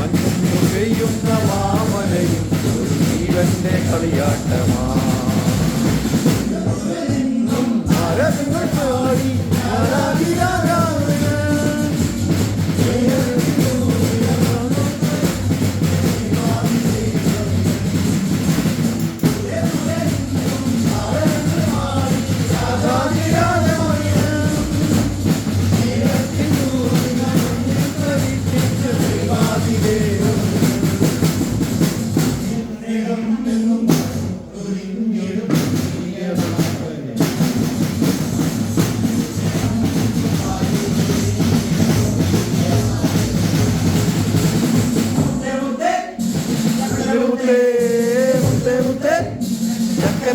മഞ്ഞു പെയ്യുന്ന മാമലയും ഒരു ജീവന്റെ കളിയാട്ടമാ മരങ്ങൾ പാടി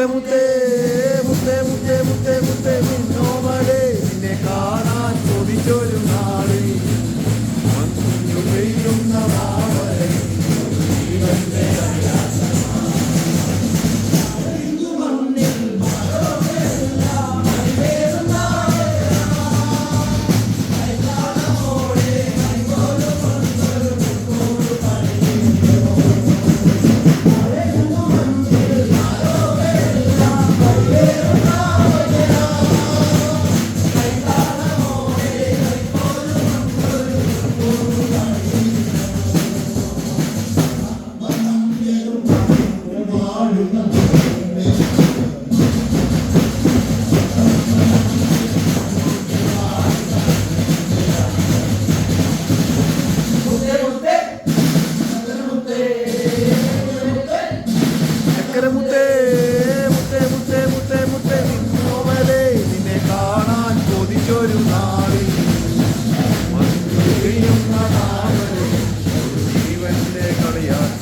മുത്തേ മുത്തേ മുത്തേ മുത്തേ മുത്തേ മിന്നോമലേ നിന്നെ കാണാൻ കൊതിച്ചൊരു നാളെ മഞ്ഞു പെയ്യുന്ന മാമലേ ജീവന്റെ മുത്തേ മുത്തേ മുത്തേ മുത്തേ മുത്തേ മിന്നോമലേ നിന്നെ കാണാൻ കൊതിച്ചൊരു നാളിൽ മഞ്ഞു പെയ്യുന്ന മാമലേ ജീവന്റെ കളിയാട്ട